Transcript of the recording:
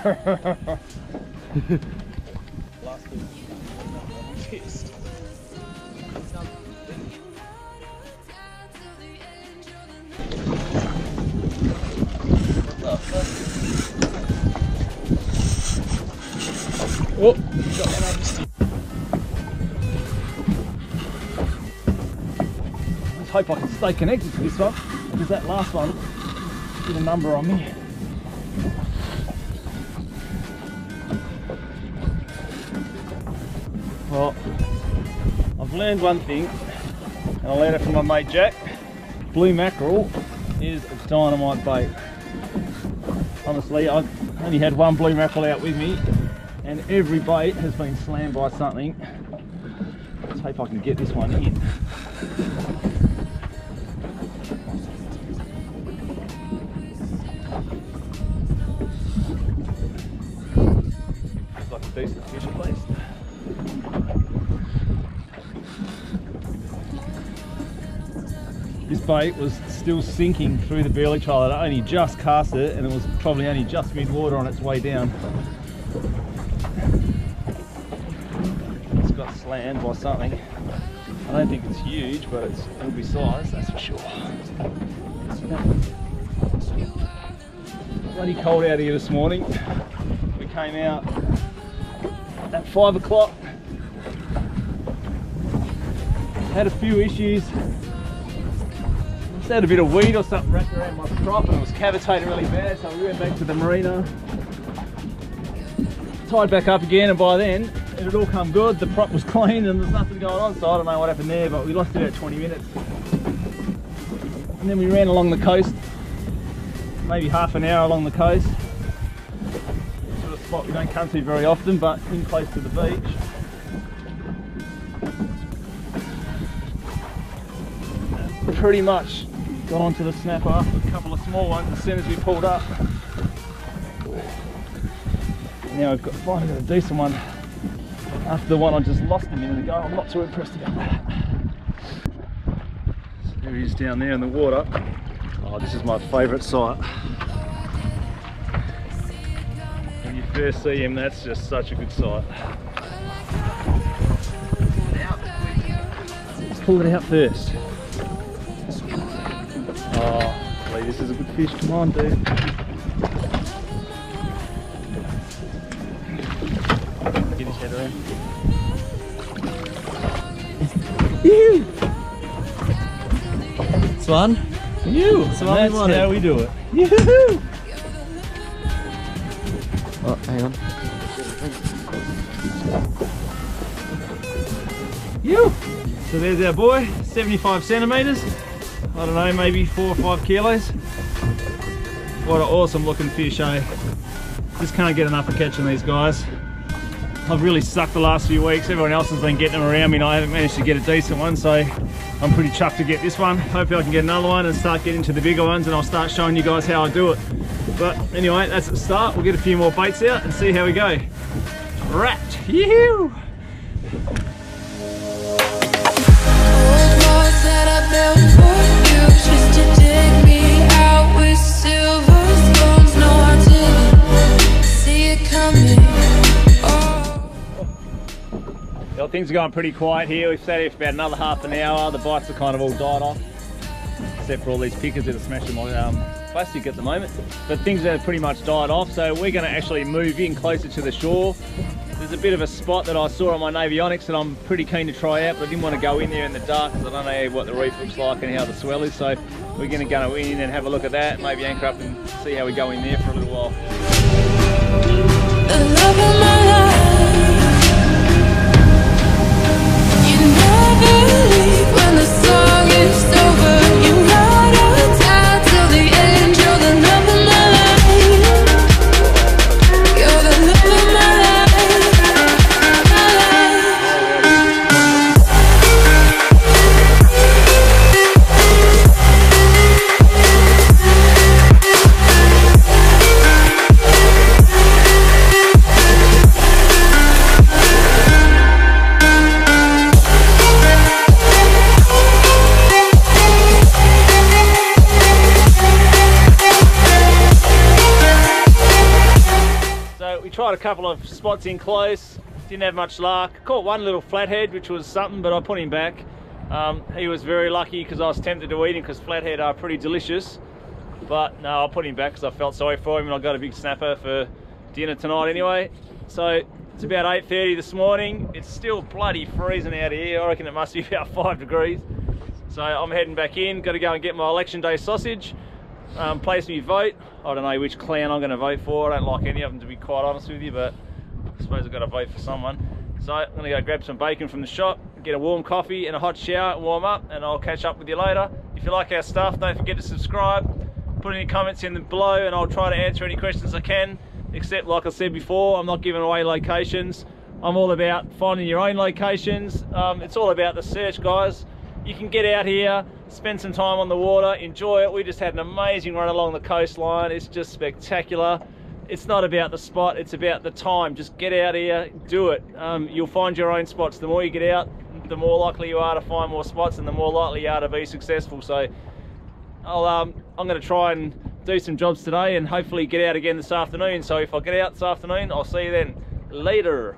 Last week, I'm pissed. Oh, got that on the stick. Let's hope I can stay connected to this one, because that last one did a number on me. Well, I've learned one thing, and I learned it from my mate Jack. Blue mackerel is a dynamite bait. Honestly, I've only had one blue mackerel out with me, and every bait has been slammed by something. Let's hope I can get this one in. Looks like a decent fish at least. This bait was still sinking through the burley trail. I only just cast it, and it was probably only just mid-water on its way down. It's got slammed by something. I don't think it's huge, but it'll be size, that's for sure. Bloody cold out here this morning. We came out at 5 o'clock. Had a few issues. Had a bit of weed or something wrapped around my prop, and it was cavitating really bad, so we went back to the marina, tied back up again, and by then it had all come good. The prop was clean and there's nothing going on, so I don't know what happened there, but we lost about 20 minutes. And then we ran along the coast, maybe half an hour along the coast, sort of spot we don't come to very often, but in close to the beach. Pretty much got onto the snapper, a couple of small ones as soon as we pulled up. Now we've got finally got a decent one after the one I just lost a minute ago. I'm not too impressed about that. So there he is down there in the water. Oh, this is my favourite sight. When you first see him, that's just such a good sight. Let's pull it out first. Oh, Lee, this is a good fish. Come on, dude. Get his head around. Yoo! This one? You! That's what we wanted. How we do it. Yoo-hoo! Oh, hang on. You! So there's our boy, 75 centimetres. I don't know, maybe 4 or 5 kilos. What an awesome looking fish, eh? Just can't get enough of catching these guys. I've really sucked the last few weeks. Everyone else has been getting them around me and I haven't managed to get a decent one, so I'm pretty chuffed to get this one. Hopefully I can get another one and start getting to the bigger ones, and I'll start showing you guys how I do it. But anyway, that's the start. We'll get a few more baits out and see how we go. Wrapped! Yoo-hoo! Well, things are going pretty quiet here. We've sat here for about another half an hour. The bites are kind of all died off, except for all these pickers that are smashing my plastic at the moment. But things have pretty much died off, so we're going to actually move in closer to the shore. There's a bit of a spot that I saw on my Navionics that I'm pretty keen to try out, but I didn't want to go in there in the dark because I don't know what the reef looks like and how the swell is. So we're going to go in and have a look at that, maybe anchor up and see how we go in there for a little while. The love of my life. You never leave when the song is over. You ride or die till the end. You're the love of my life. You're the love of my life. we tried a couple of spots in close, didn't have much luck. Caught one little flathead, which was something, but I put him back. He was very lucky because I was tempted to eat him because flathead are pretty delicious. But no, I put him back because I felt sorry for him and I got a big snapper for dinner tonight anyway. So it's about 8:30 this morning. It's still bloody freezing out here. I reckon it must be about 5 degrees. So I'm heading back in, got to go and get my election day sausage. Place me vote. I don't know which clan I'm going to vote for. I don't like any of them, to be quite honest with you, but I suppose I've got to vote for someone. So I'm going to go grab some bacon from the shop, get a warm coffee and a hot shower, warm up, and I'll catch up with you later. If you like our stuff, don't forget to subscribe. Put any comments in below and I'll try to answer any questions I can. Except, like I said before, I'm not giving away locations. I'm all about finding your own locations. It's all about the search, guys. You can get out here, spend some time on the water, enjoy it. We just had an amazing run along the coastline. It's just spectacular. It's not about the spot, it's about the time. Just get out here, do it. You'll find your own spots. The more you get out, the more likely you are to find more spots and the more likely you are to be successful. So I'm going to try and do some jobs today and hopefully get out again this afternoon. So if I get out this afternoon, I'll see you then. Later.